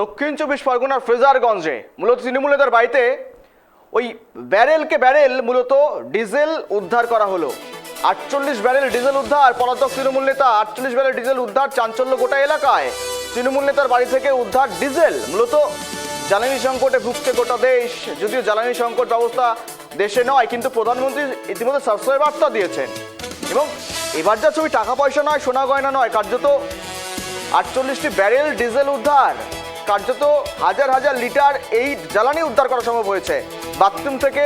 দক্ষিণ চব্বিশ পরগনার ফ্রেজারগঞ্জে মূলত তৃণমূল নেতার বাড়িতে ওই ব্যারেল মূলত ডিজেল উদ্ধার করা হলো। 48 ব্যারেল ডিজেল উদ্ধার, পলাতক তৃণমূল নেতা। 48 ব্যারেল ডিজেল উদ্ধার, চাঞ্চল্য গোটা এলাকায়। তৃণমূল নেতার বাড়ি থেকে উদ্ধার ডিজেল। মূলত জ্বালানি সংকটে ভুগছে গোটা দেশ। যদিও জ্বালানি সংকট ব্যবস্থা দেশে নয়, কিন্তু প্রধানমন্ত্রী ইতিমধ্যে সাশ্রয় বার্তা দিয়েছেন। এবং এবার যা ছবি টাকা পয়সা নয়, সোনা গয়না নয়, কার্যত 48টি ব্যারেল ডিজেল উদ্ধার, কার্যত হাজার হাজার লিটার এই জ্বালানি উদ্ধার করা সম্ভব হয়েছে। বাথরুম থেকে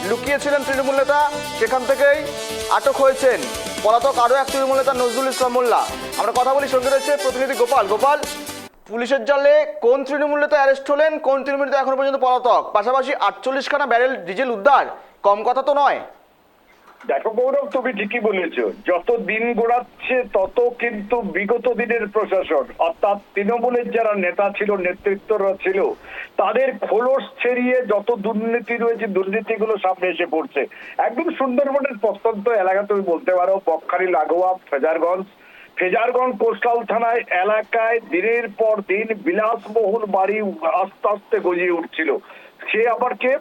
লুকিয়েছিলেন তৃণমূল নেতা, সেখান থেকেই আটক হয়েছেন পলাতক আরও এক তৃণমূল নেতা নজরুল ইসলাম মোল্লা। আমরা কথা বলি, সঙ্গে রয়েছে প্রতিনিধি গোপাল। গোপাল, পুলিশের জালে কোন তৃণমূল নেতা অ্যারেস্ট হলেন, কোন তৃণমূল নেতা এখনো পর্যন্ত পলাতক, পাশাপাশি 48খানা ব্যারেল ডিজেল উদ্ধার, কম কথা তো নয়। দেখো গৌরব, তুমি ঠিকই বলেছো। যত দিন গড়াচ্ছে তত কিন্তু বিগত দিনের প্রশাসন, অর্থাৎ তৃণমূলের যারা নেতা ছিল, নেতৃত্বরা ছিল, তাদের খোলস ছেড়িয়ে যত দুর্নীতি রয়েছে, দুর্নীতিগুলো সামনে এসে পড়ছে। একদম সুন্দরবনের প্রত্যন্ত এলাকা, তুমি বলতে পারো বকখালি লাগোয়া ফেজারগঞ্জ কোস্টাল থানায় এলাকায় দিনের পর দিন বিলাসবহুল বাড়ি আস্তে আস্তে গজিয়ে উঠছিল। সে আবার কে?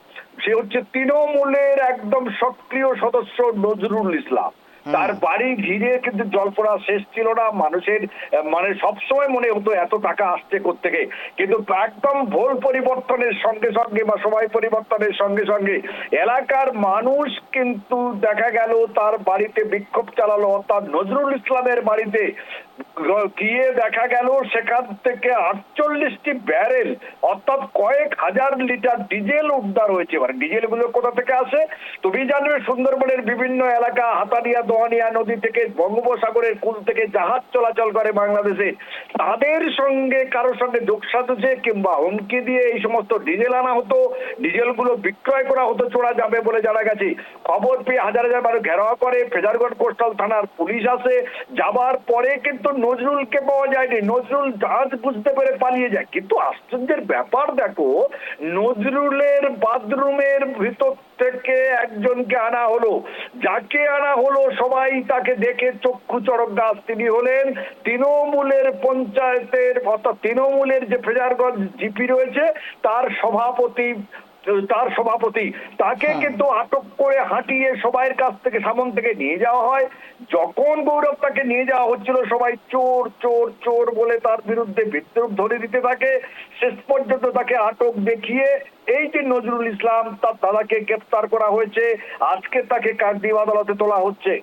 সে হচ্ছে তৃণমূলের একদম সক্রিয় সদস্য নজরুল ইসলাম। তার বাড়ি ঘিরে কিন্তু জল্পনা শেষ ছিল না। মানুষের মানে সবসময় মনে হতো এত টাকা আসছে কোত্থেকে, কিন্তু একদম ভোল পরিবর্তনের সঙ্গে সঙ্গে বা সময় পরিবর্তনের সঙ্গে সঙ্গে এলাকার মানুষ কিন্তু দেখা গেল তার বাড়িতে বিক্ষোভ চালালো। অর্থাৎ নজরুল ইসলামের বাড়িতে গিয়ে দেখা গেল সেখান থেকে 48টি ব্যারেল অর্থাৎ কয়েক হাজার লিটার ডিজেল উদ্ধার হয়েছে। মানে ডিজেল গুলো কোথা থেকে আসে তুমি জানবে, সুন্দরবনের বিভিন্ন এলাকা, হাতানিয়া দোয়ানিয়া নদী থেকে, বঙ্গোপসাগরের কুল থেকে জাহাজ চলাচল করে বাংলাদেশে। তাদের সঙ্গে কারোর সঙ্গে যোগসাজশে কিংবা হুমকি দিয়ে এই সমস্ত ডিজেল আনা হতো, ডিজেল গুলো বিক্রয় করা হতো চোরা যাবে বলে জানা গেছে। খবর পেয়ে হাজার হাজার মানুষ ঘেরাও করে, ফেজারগঞ্জ কোস্টাল থানার পুলিশ আসে। যাবার পরে কিন্তু নজরুলকে পাওয়া যায়নি। নজরুল জাহাজ বুঝতে পেরে পালিয়ে যায়। কিন্তু আশ্চর্যের ব্যাপার দেখো, নজরুলের বাথরুমের ভিতর থেকে একজনকে আনা হলো। যাকে আনা হলো সবাই তাকে দেখে চক্ষু চড়ক গাছ। তিনি হলেন তৃণমূলের পঞ্চায়েতের, অর্থাৎ তৃণমূলের যে ফেজারগঞ্জ জিপি রয়েছে তার সভাপতি। তাকে কিন্তু আটক করে হাঁটিয়ে সবাইয়ের কাছ থেকে, সামন থেকে নিয়ে যাওয়া হয়। যখন গৌরব তাকে নিয়ে যাওয়া হচ্ছিল, সবাই চোর চোর চোর বলে তার বিরুদ্ধে বিদ্রুপ ধরে দিতে থাকে। শেষ পর্যন্ত তাকে আটক দেখিয়ে এই যে নজরুল ইসলাম, তার দাদাকে গ্রেফতার করা হয়েছে। আজকে তাকে কাকদ্বীপ আদালতে তোলা হচ্ছে।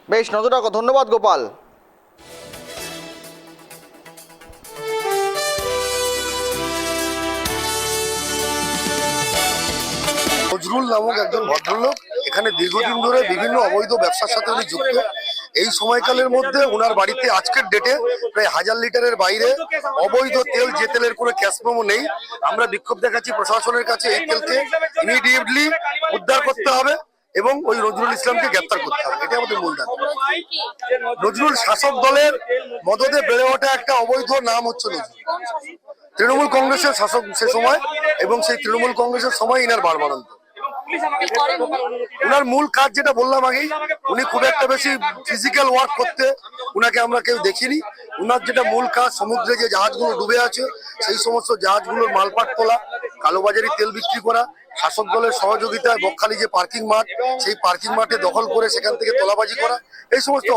বেশ, নজর রাখো। ধন্যবাদ গোপাল। নজরুল নামক একজন ভদ্রলোক এখানে দীর্ঘদিন ধরে বিভিন্ন অবৈধ ব্যবসার সাথে উনি যুক্ত। এই সময়কালের মধ্যে ওনার বাড়িতে আজকের ডেটে প্রায় 1000 লিটারের বাইরে অবৈধ তেল, যে তেলের কোনো ক্যাশ মেমো নেই। আমরা বিক্ষোভ দেখাচ্ছি প্রশাসনের কাছে, এই তেলকে ইমিডিয়েটলি উদ্ধার করতে হবে এবং ওই নজরুল ইসলামকে গ্রেপ্তার করতে হবে। এটা আমাদের মূল দাবি। নজরুল শাসক দলের মদদে বেড়ে ওঠা একটা অবৈধ নাম হচ্ছে নজরুল। তৃণমূল কংগ্রেসের শাসক সে সময়, এবং সেই তৃণমূল কংগ্রেসের সময় ইনার বাড়বাড়ন্ত। উনার মূল কাজ যেটা বললাম আগেই, উনি খুব একটা বেশি ফিজিক্যাল ওয়ার্ক করতে উনাকে আমরা কেউ দেখিনি। উনার যেটা মূল কাজ, সমুদ্রে যে জাহাজগুলো ডুবে আছে সেই সমস্ত জাহাজগুলোর মালপাট তোলা, কালোবাজারি তেল বিক্রি করা, শাসক দলের সহযোগিতায় বকখালি যে পার্কিং মাঠ, সেই পার্কিং মাঠে দখল করে সেখান থেকে তোলাবাজি করা, এই সমস্ত